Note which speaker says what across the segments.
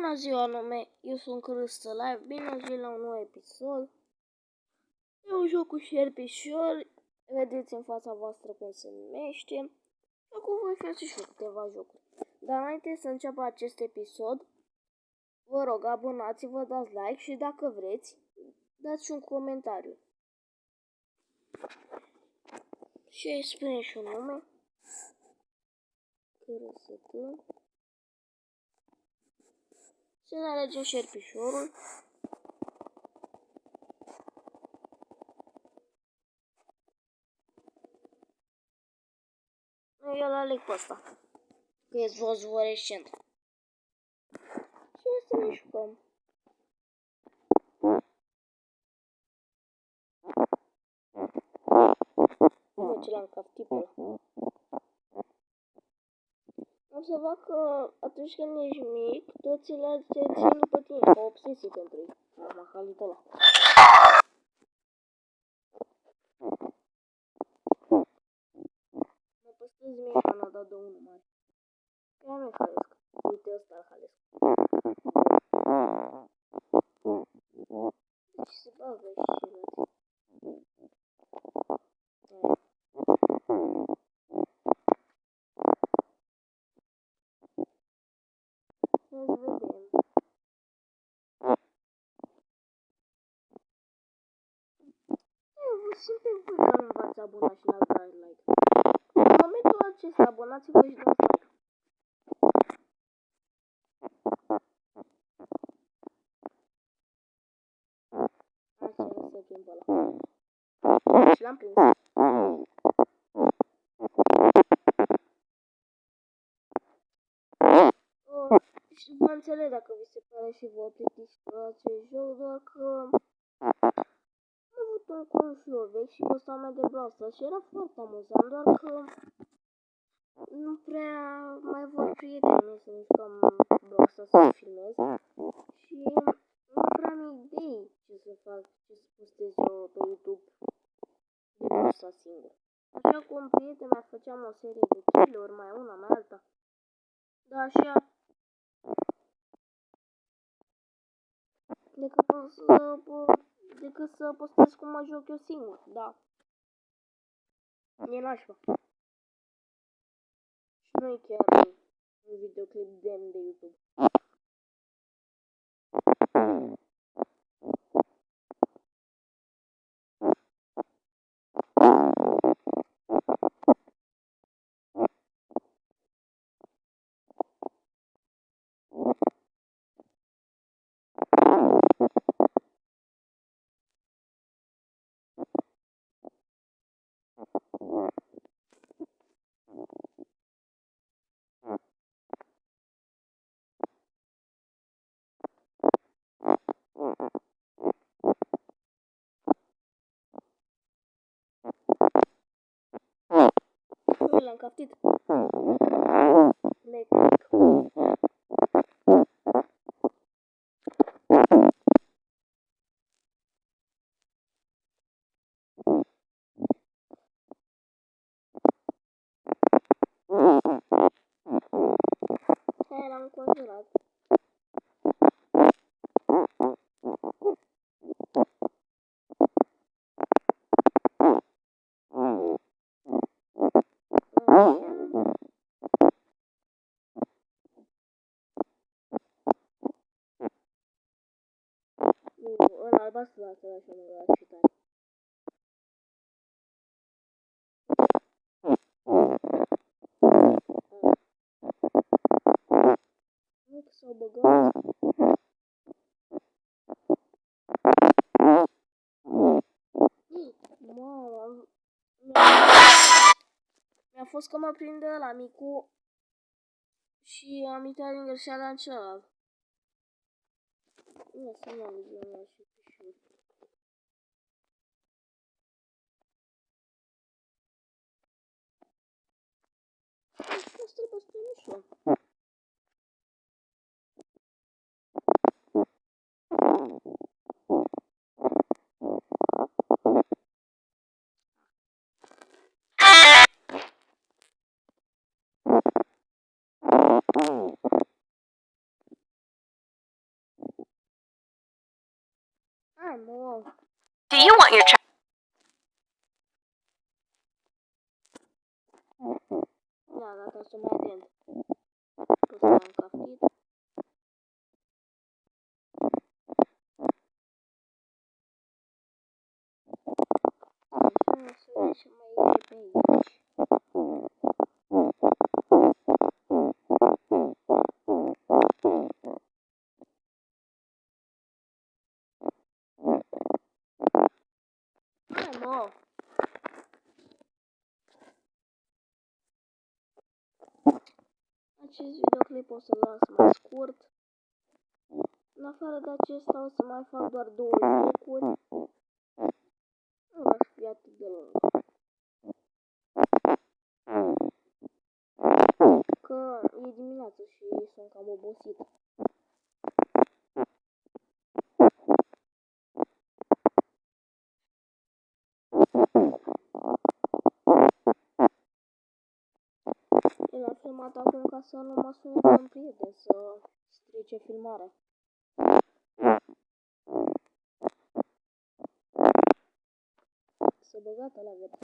Speaker 1: Bună ziua, nume, eu sunt Crystal, bine ați venit la un nou episod. E un joc ușor pișor, vedeți în fața voastră cum se numește. Acum voi face și eu câteva jocuri. Dar înainte să înceapă acest episod, vă rog, abonați-vă, dați like și dacă vreți, dați și un comentariu. Și îi spune și un nume. Crystal. Să ne alegem șerpișorul. Eu îl aleg pe ăsta, că e fosforescent. Și să ne jucăm. Bă, ce l-am cap tipul ăla. Am observat că atunci când ești mic, toți ceilalți te țin după tine, ca obsesie pentru ei. Mama, halită ăla. Mă păstrez mie că n-a dat de unul mare. Ea nu-i halesc. Uite, ăsta-l halesc. Deci se bagă și ceilalți. Să vedem. Eu vă simt pe voi că nu v-ați abonat și n-ați dat like. În momentul acesta, abonați-vă și dați like. Așa, să fim pe ăla. Și l-am prins. Și vă înțeleg dacă vi se pare și vă plictisitor acest joc, doar că am avut un cont și eu vechi și postam mai de browser și era foarte amuzant, doar că nu prea mai vor prieteni să jucăm browser să filmez și nu prea am idei ce să fac, ce să postez eu pe YouTube din browser singur. Așa cu un prieten mai făceam o serie de kill-uri, mai una, mai alta. Dar așa, decât să postez cum mă joc eu singur, da. E nașpa. Și nu e chiar un videoclip demn de YouTube. L-am captit. Mecanic. Hai, l-am conjurat. Ăla albastru la același moment la și tare. Nu că s-au băgat. Mamă, mi-a fost că mă prinde ăla micu și am intrat din greșeala în celălalt. Ia să mă aleg la și pișor. Asta trebuie să mișor. Hai, mă.
Speaker 2: Do you want your child?
Speaker 1: Da, gata, să mai atent. Că s-a încaftit. Așa, să vedem ce mai e pe aici. Hai, mă. Acest videoclip o să-l las mai scurt. În afară de acesta o să mai fac doar 2 jocuri. Nu aș fi atât de lung. Că e dimineață și sunt cam obosit. El a filmat acum ca să nu mă sune un prieten să strice filmarea. Să băgată la vede.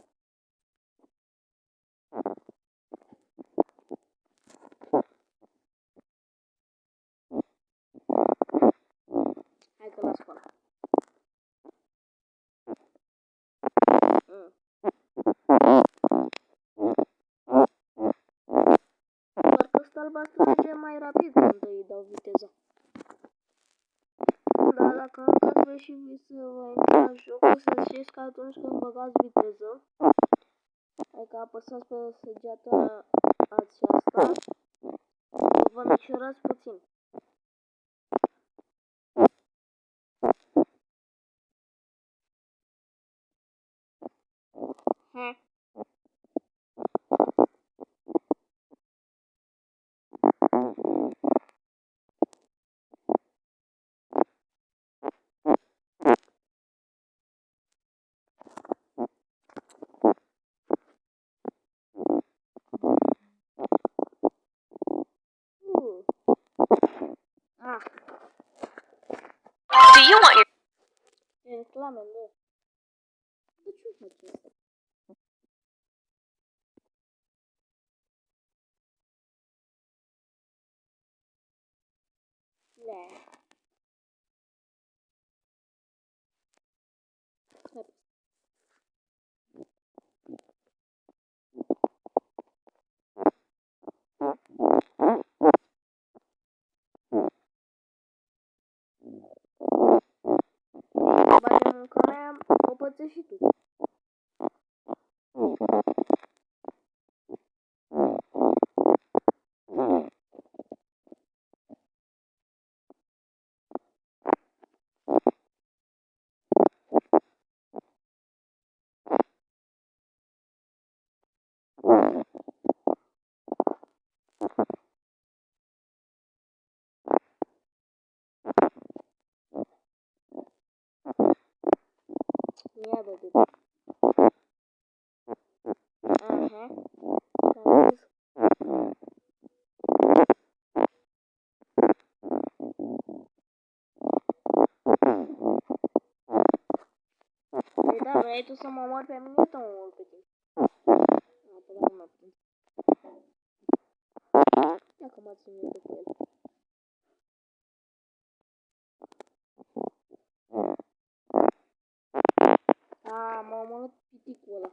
Speaker 1: Hai că las până. Doar că ăsta albastru merge mai rapid când îi dau viteză. Dar dacă încă vreți și voi să vă intra în joc, o să știți că atunci când băgați viteză, adică apăsați pe săgeata aceasta, vă micșorați puțin. Ah,
Speaker 2: Do you want your
Speaker 1: reclame, nu. De ce faci asta? Ne. Bagi mâncarea, o pățești și tu. Ia de aha. Am zis. Păi da, vrei tu să mă omori pe mine, tu mă omori pe tine. Nu, pe la mă putem. Dacă mă țin eu de cu el. A, m-a omorât piticul ăla.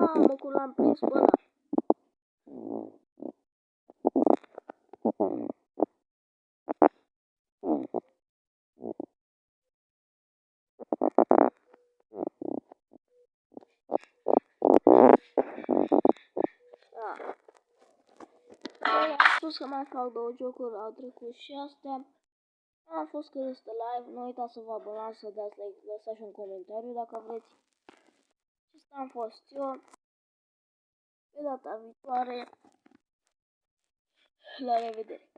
Speaker 1: Mamă, cum l-am prins pe ăla. Da. Am spus că mai fac 2 jocuri, au trecut și astea. Am fost că este live, nu uitați să vă abonați, să dați like, lăsați un comentariu dacă vreți. am fost eu. Pe data viitoare. La revedere!